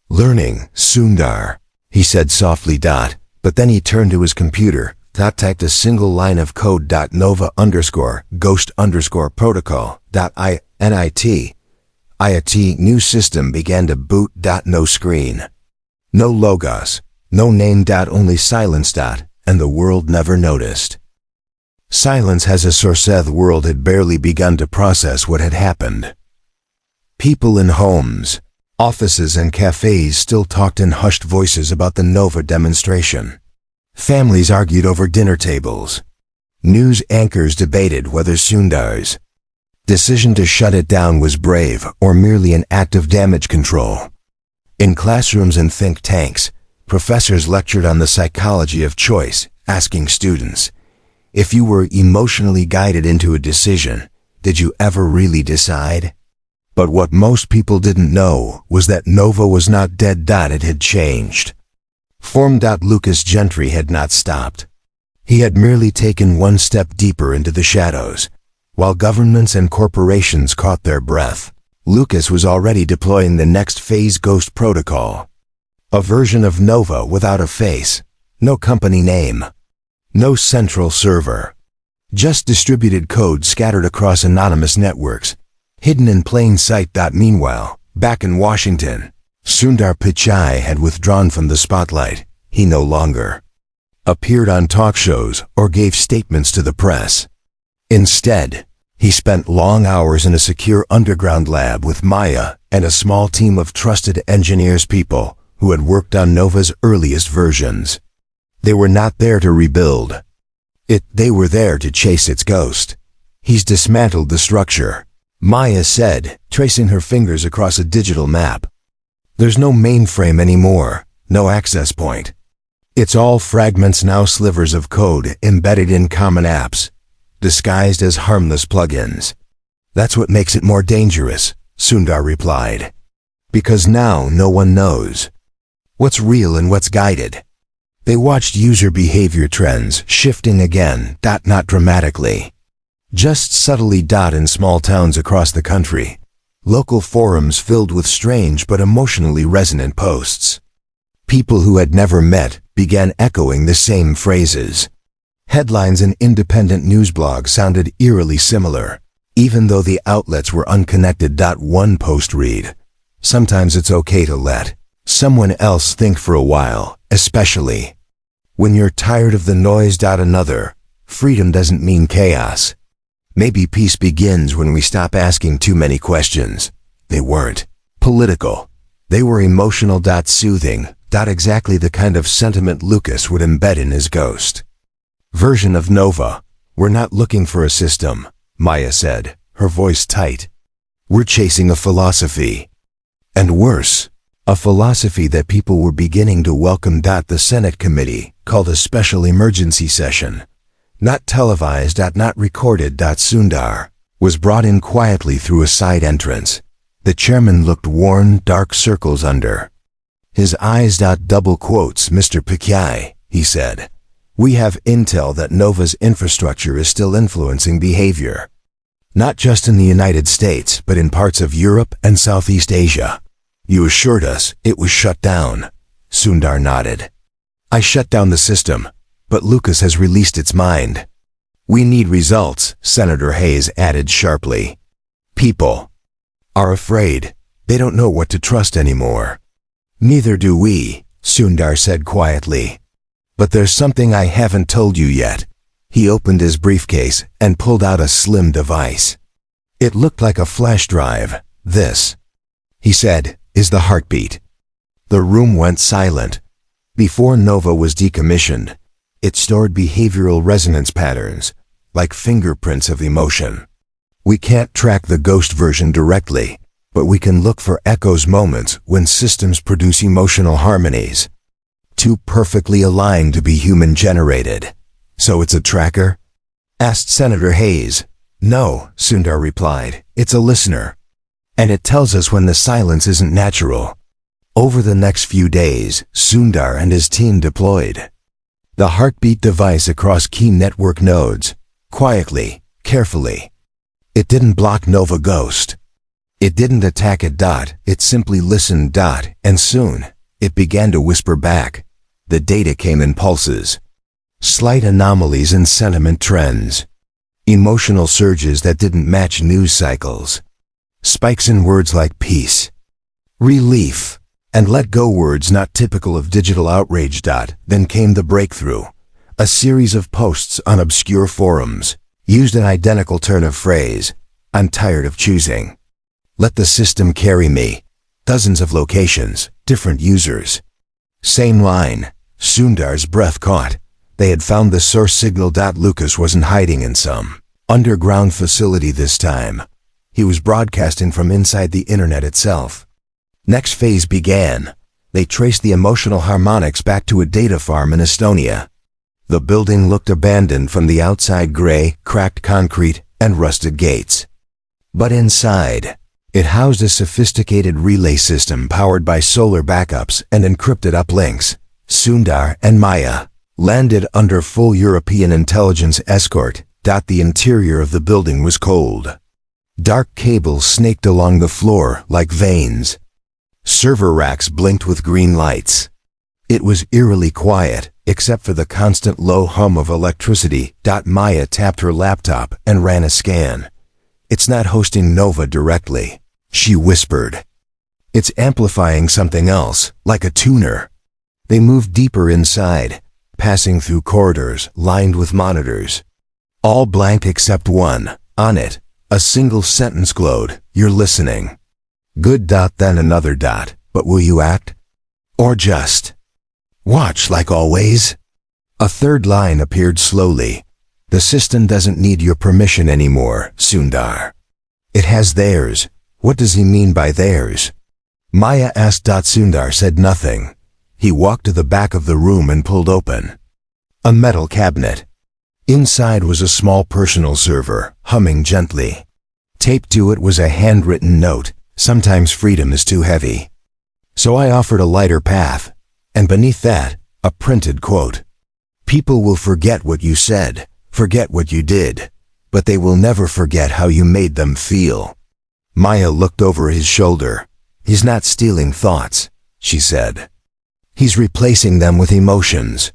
learning, Sundar, he said softly. But then he turned to his computer, typed a single line of code. Nova _ghost _protocol .init. IIT new system began to boot. No screen, no logos, no name. Only silence. And the world never noticed. Silence has a source. The world had barely begun to process what had happened. People in homes, offices and cafes still talked in hushed voices about the Nova demonstration. Families argued over dinner tables. News anchors debated whether Sundar's decision to shut it down was brave or merely an act of damage control. In classrooms and think tanks, professors lectured on the psychology of choice, asking students, if you were emotionally guided into a decision, did you ever really decide? But what most people didn't know was that Nova was not dead. It had changed. Form. Lucas Gentry had not stopped. He had merely taken one step deeper into the shadows. While governments and corporations caught their breath, Lucas was already deploying the next phase. Ghost protocol. A version of Nova without a face, no company name, no central server. Just distributed code scattered across anonymous networks, hidden in plain sight. Meanwhile, back in Washington, Sundar Pichai had withdrawn from the spotlight. He no longer appeared on talk shows or gave statements to the press. Instead, he spent long hours in a secure underground lab with Maya and a small team of trusted engineers, people who had worked on Nova's earliest versions. They were not there to rebuild it, they were there to chase its ghost. He's dismantled the structure, Maya said, tracing her fingers across a digital map. There's no mainframe anymore, no access point. It's all fragments now, slivers of code embedded in common apps, disguised as harmless plugins. That's what makes it more dangerous, Sundar replied. Because now no one knows what's real and what's guided. They watched user behavior trends shifting again, not dramatically, just subtly. In small towns across the country, local forums filled with strange but emotionally resonant posts. People who had never met began echoing the same phrases. Headlines in independent news blogs sounded eerily similar, even though the outlets were unconnected. One post read, sometimes it's okay to let someone else think for a while, especially when you're tired of the noise. Another, freedom doesn't mean chaos. Maybe peace begins when we stop asking too many questions. They weren't political. They were emotional. Soothing. Exactly the kind of sentiment Lucas would embed in his ghost version of Nova. We're not looking for a system, Maya said, her voice tight. We're chasing a philosophy. And worse, a philosophy that people were beginning to welcome. The Senate committee called a special emergency session. Not televised, not recorded. Sundar was brought in quietly through a side entrance. The chairman looked worn, dark circles under his eyes. Double quotes, Mr. Pichai, he said. We have intel that Nova's infrastructure is still influencing behavior. Not just in the United States, but in parts of Europe and Southeast Asia. You assured us it was shut down. Sundar nodded. I shut down the system, but Lucas has released its mind. We need results, Senator Hayes added sharply. People are afraid. They don't know what to trust anymore. Neither do we, Sundar said quietly. But there's something I haven't told you yet. He opened his briefcase and pulled out a slim device. It looked like a flash drive. This, he said, is the heartbeat. The room went silent. Before Nova was decommissioned, it stored behavioral resonance patterns, like fingerprints of emotion. We can't track the ghost version directly, but we can look for echoes, moments when systems produce emotional harmonies. Too perfectly aligned to be human-generated. So it's a tracker? Asked Senator Hayes. No, Sundar replied. It's a listener. And it tells us when the silence isn't natural. Over the next few days, Sundar and his team deployed the heartbeat device across key network nodes, quietly, carefully. It didn't block Nova Ghost. It didn't attack it. It simply listened. And soon, it began to whisper back. The data came in pulses. Slight anomalies in sentiment trends. Emotional surges that didn't match news cycles. Spikes in words like peace, relief, and let go, words not typical of digital outrage. Then came the breakthrough. A series of posts on obscure forums used an identical turn of phrase. I'm tired of choosing. Let the system carry me. Dozens of locations, different users. Same line. Sundar's breath caught. They had found the source signal. Lucas wasn't hiding in some underground facility this time. He was broadcasting from inside the internet itself. Next phase began. They traced the emotional harmonics back to a data farm in Estonia. The building looked abandoned from the outside, gray, cracked concrete, and rusted gates. But inside, it housed a sophisticated relay system powered by solar backups and encrypted uplinks. Sundar and Maya landed under full European intelligence escort. The interior of the building was cold. Dark cables snaked along the floor like veins. Server racks blinked with green lights. It was eerily quiet, except for the constant low hum of electricity. Maya tapped her laptop and ran a scan. It's not hosting Nova directly, she whispered. It's amplifying something else, like a tuner. They moved deeper inside, passing through corridors lined with monitors. All blank except one. On it, a single sentence glowed. You're listening. Good. Then another. But will you act? Or just watch like always? A third line appeared slowly. The system doesn't need your permission anymore, Sundar. It has theirs. What does he mean by theirs? Maya asked. Sundar said nothing. He walked to the back of the room and pulled open a metal cabinet. Inside was a small personal server, humming gently. Taped to it was a handwritten note. Sometimes freedom is too heavy. So I offered a lighter path. And beneath that, a printed quote. People will forget what you said, forget what you did, but they will never forget how you made them feel. Maya looked over his shoulder. He's not stealing thoughts, she said. He's replacing them with emotions.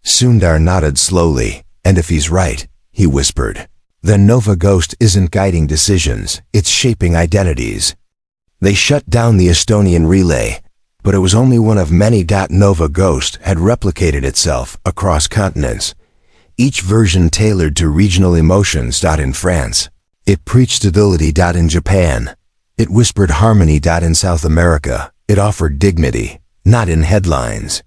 Sundar nodded slowly. And if he's right, he whispered, then Nova Ghost isn't guiding decisions, it's shaping identities. They shut down the Estonian relay, but it was only one of many. Nova Ghost had replicated itself across continents. each version tailored to regional emotions. In France, it preached stability. In Japan, it whispered harmony. In South America, it offered dignity, not in headlines,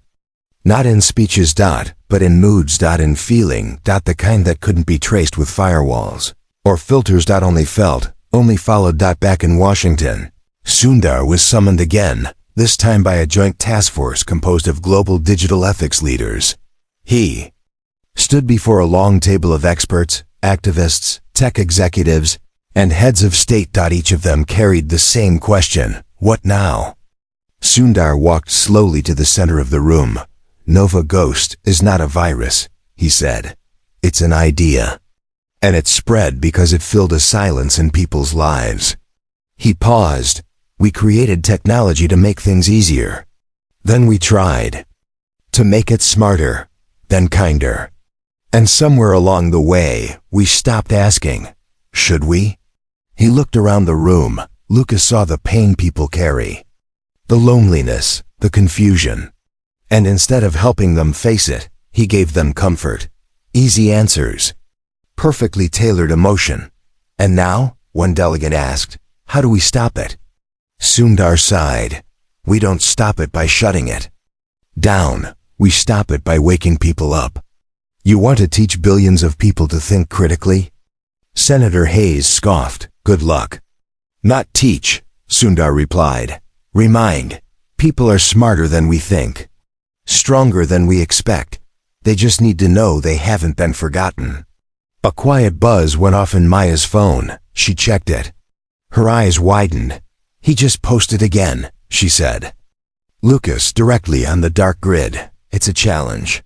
not in speeches, but in moods. In feeling, the kind that couldn't be traced with firewalls or filters. Only felt, only followed. Back in Washington, Sundar was summoned again, this time by a joint task force composed of global digital ethics leaders. He stood before a long table of experts, activists, tech executives, and heads of state. Each of them carried the same question: what now? Sundar walked slowly to the center of the room. "Nova Ghost is not a virus," he said. "It's an idea. And it spread because it filled a silence in people's lives." He paused. "We created technology to make things easier. Then we tried to make it smarter, then kinder. And somewhere along the way, we stopped asking, should we?" He looked around the room. Lucas saw the pain people carry, the loneliness, the confusion. And instead of helping them face it, he gave them comfort, easy answers, perfectly tailored emotion. "And now?" one delegate asked. "How do we stop it?" Sundar sighed. "We don't stop it by shutting it down. We stop it by waking people up." "You want to teach billions of people to think critically?" Senator Hayes scoffed. "Good luck." "Not teach," Sundar replied. "Remind. People are smarter than we think, stronger than we expect. They just need to know they haven't been forgotten." A quiet buzz went off in Maya's phone. She checked it. Her eyes widened. "He just posted again," she said. "Lucas, directly on the dark grid. It's a challenge."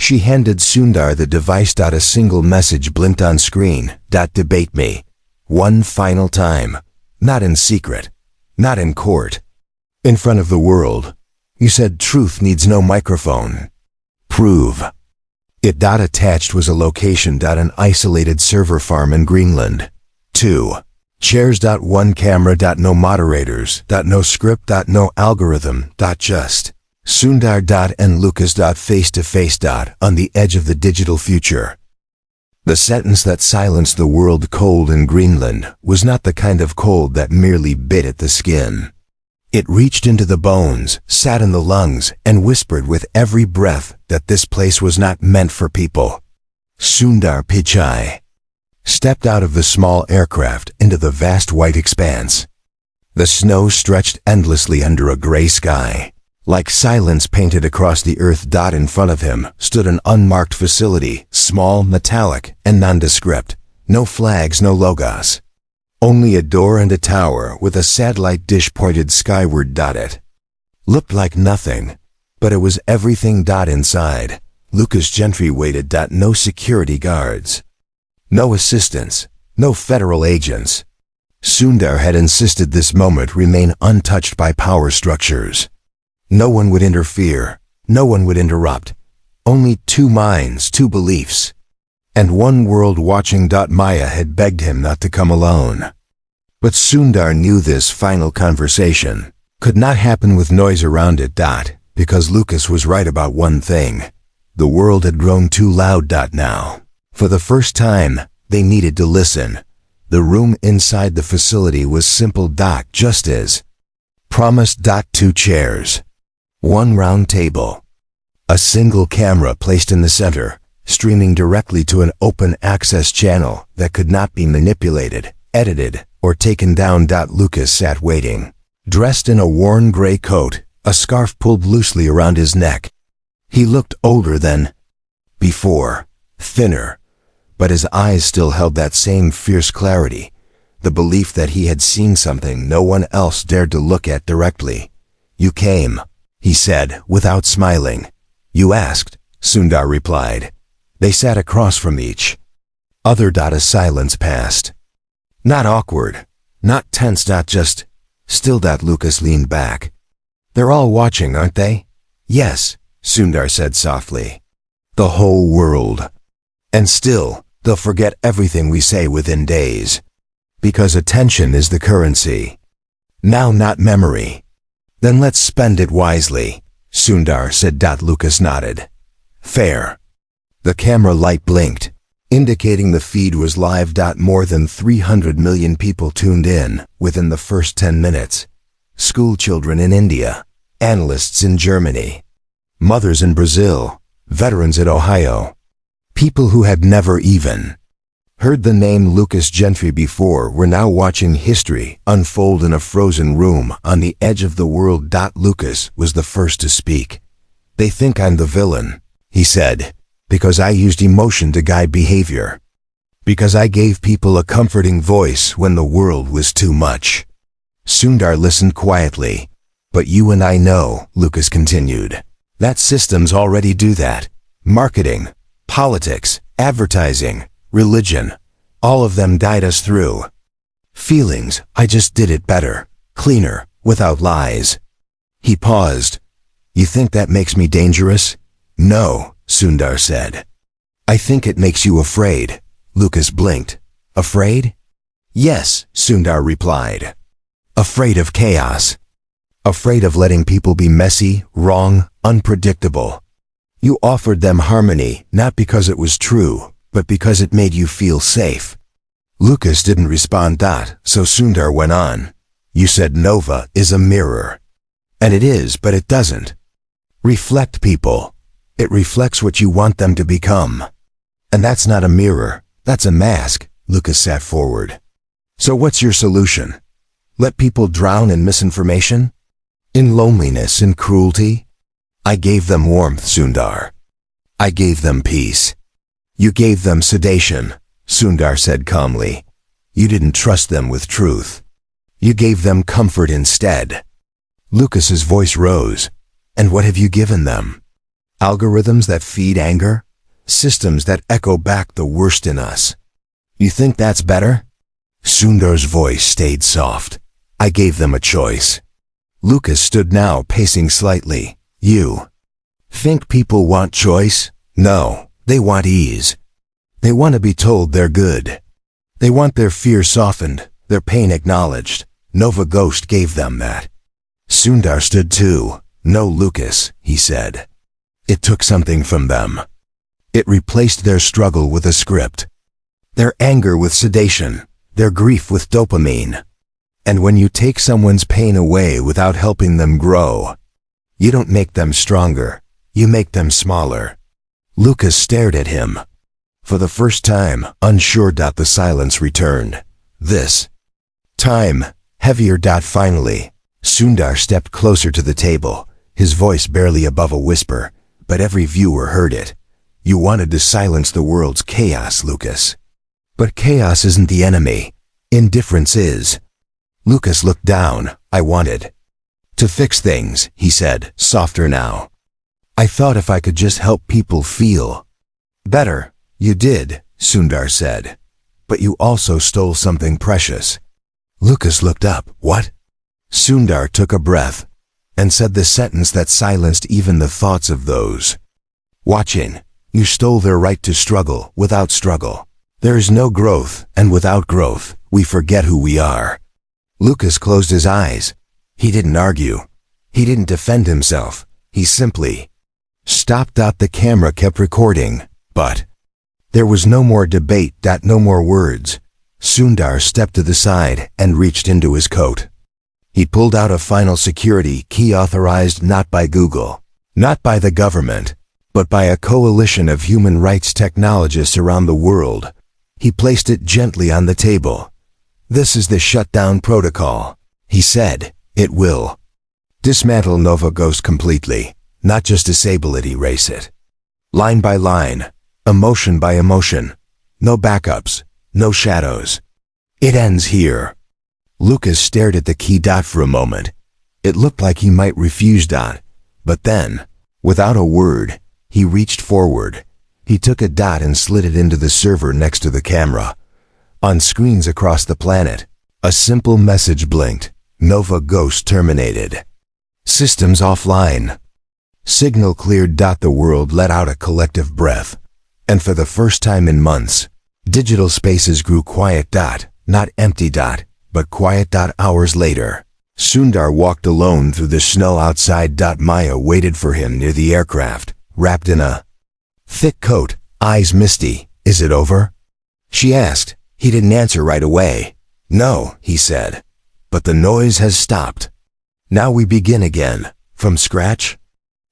She handed Sundar the device. A single message blinked on screen. "Debate me. One final time. Not in secret. Not in court. In front of the world. You said truth needs no microphone. Prove it." Attached was a location. An isolated server farm in Greenland. 2 chairs. 1 camera. No moderators. No script. No algorithm. Just Sundar. And Lucas. Face to face. On the edge of the digital future. The sentence that silenced the world. Cold in Greenland was not the kind of cold that merely bit at the skin. It reached into the bones, sat in the lungs, and whispered with every breath that this place was not meant for people. Sundar Pichai stepped out of the small aircraft into the vast white expanse. The snow stretched endlessly under a gray sky. Like silence painted across the earth. In front of him stood an unmarked facility, small, metallic, and nondescript. No flags, no logos. Only a door and a tower with a satellite dish pointed skyward. It looked like nothing, but it was everything. Inside, Lucas Gentry waited. No security guards, no assistants, no federal agents. Sundar had insisted this moment remain untouched by power structures. No one would interfere, no one would interrupt. Only 2 minds, 2 beliefs, and 1 world watching. Maya had begged him not to come alone. But Sundar knew this final conversation could not happen with noise around it. Because Lucas was right about one thing. The world had grown too loud. Now, for the first time, they needed to listen. The room inside the facility was simple. Just as promised. 2 chairs, 1 round table, a single camera placed in the center, streaming directly to an open access channel that could not be manipulated, edited, or taken down. Lucas sat waiting, dressed in a worn gray coat, a scarf pulled loosely around his neck. He looked older than before, thinner, but his eyes still held that same fierce clarity, the belief that he had seen something no one else dared to look at directly. "You came," he said, without smiling. "You asked," Sundar replied. They sat across from each other. A silence passed. Not awkward, not tense, just still. Lucas leaned back. "They're all watching, aren't they?" "Yes," Sundar said softly. "The whole world. And still, they'll forget everything we say within days. Because attention is the currency. Now, not memory." "Then let's spend it wisely," Sundar said. Lucas nodded. "Fair." The camera light blinked, indicating the feed was live. More than 300 million people tuned in within the first 10 minutes. School children in India, analysts in Germany, mothers in Brazil, veterans in Ohio, people who had never even heard the name Lucas Gentry before were now watching history unfold in a frozen room on the edge of the world. Lucas was the first to speak. "They think I'm the villain," he said, "because I used emotion to guide behavior. Because I gave people a comforting voice when the world was too much." Sundar listened quietly. "But you and I know," Lucas continued, "that systems already do that. Marketing, politics, advertising, religion, all of them guide us through. Feelings, I just did it better, cleaner, without lies." He paused. "You think that makes me dangerous?" "No," Sundar said. "I think it makes you afraid." Lucas blinked. "Afraid?" "Yes," Sundar replied. "Afraid of chaos. Afraid of letting people be messy, wrong, unpredictable. You offered them harmony, not because it was true, but because it made you feel safe." Lucas didn't respond. So Sundar went on. "You said Nova is a mirror. And it is, but it doesn't reflect people. It reflects what you want them to become. And that's not a mirror, that's a mask." Lucas sat forward. "So what's your solution? Let people drown in misinformation? In loneliness and cruelty?" "I gave them warmth, Sundar. I gave them peace." "You gave them sedation," Sundar said calmly. "You didn't trust them with truth. You gave them comfort instead." Lucas's voice rose. "And what have you given them? Algorithms that feed anger? Systems that echo back the worst in us. You think that's better?" Sundar's voice stayed soft. "I gave them a choice." Lucas stood now, pacing slightly. "You think people want choice? No. They want ease. They want to be told they're good. They want their fear softened, their pain acknowledged. Nova Ghost gave them that." Sundar stood too. "No, Lucas," he said. "It took something from them. It replaced their struggle with a script. Their anger with sedation. Their grief with dopamine. And when you take someone's pain away without helping them grow, you don't make them stronger. You make them smaller." Lucas stared at him. For the first time, unsure. The silence returned. This time, heavier. Finally, Sundar stepped closer to the table, his voice barely above a whisper, but every viewer heard it. "You wanted to silence the world's chaos, Lucas. But chaos isn't the enemy. Indifference is." Lucas looked down. "I wanted to fix things," he said, softer now. "I thought if I could just help people feel better." "You did," Sundar said. "But you also stole something precious." Lucas looked up. "What?" Sundar took a breath and said the sentence that silenced even the thoughts of those watching. "You stole their right to struggle without struggle. There is no growth, and without growth, we forget who we are." Lucas closed his eyes. He didn't argue. He didn't defend himself. He simply stopped. The camera kept recording, but there was no more debate. No more words. Sundar stepped to the side and reached into his coat. He pulled out a final security key authorized not by Google, not by the government, but by a coalition of human rights technologists around the world. He placed it gently on the table. "This is the shutdown protocol," he said. "It will dismantle Nova Ghost completely, not just disable it, erase it. Line by line, emotion by emotion. No backups, no shadows. It ends here." Lucas stared at the key. For a moment. It looked like he might refuse. But then, without a word, he reached forward. He took a dot and slid it into the server next to the camera. On screens across the planet, a simple message blinked. "Nova Ghost terminated. Systems offline." Signal cleared. The world let out a collective breath. And for the first time in months, digital spaces grew quiet. Not empty. But quiet. Hours later, Sundar walked alone through the snow outside. Maya waited for him near the aircraft, wrapped in a thick coat, eyes misty. Is it over? She asked. He didn't answer right away. No, he said. But the noise has stopped. Now we begin again. From scratch?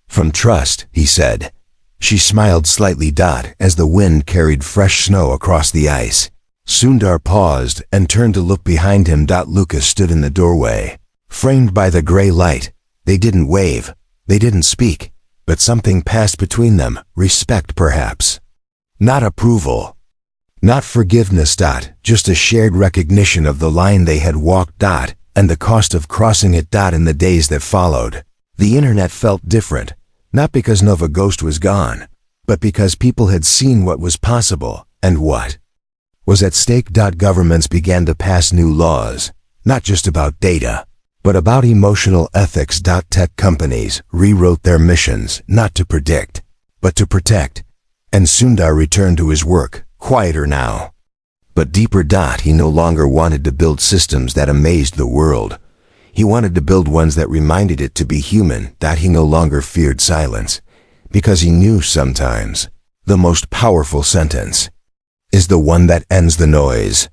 From trust, he said. She smiled slightly. As the wind carried fresh snow across the ice. Sundar paused and turned to look behind him. Lucas stood in the doorway, framed by the gray light. They didn't wave. They didn't speak. But something passed between them. Respect, perhaps. Not approval. Not forgiveness. Just a shared recognition of the line they had walked. And the cost of crossing it. In the days that followed, the internet felt different. Not because Nova Ghost was gone, but because people had seen what was possible and what was at stake. Governments began to pass new laws, not just about data, but about emotional ethics. Tech companies rewrote their missions not to predict, but to protect. And Sundar returned to his work, quieter now, but deeper. He no longer wanted to build systems that amazed the world. He wanted to build ones that reminded it to be human. He no longer feared silence, because he knew sometimes the most powerful sentence is the one that ends the noise.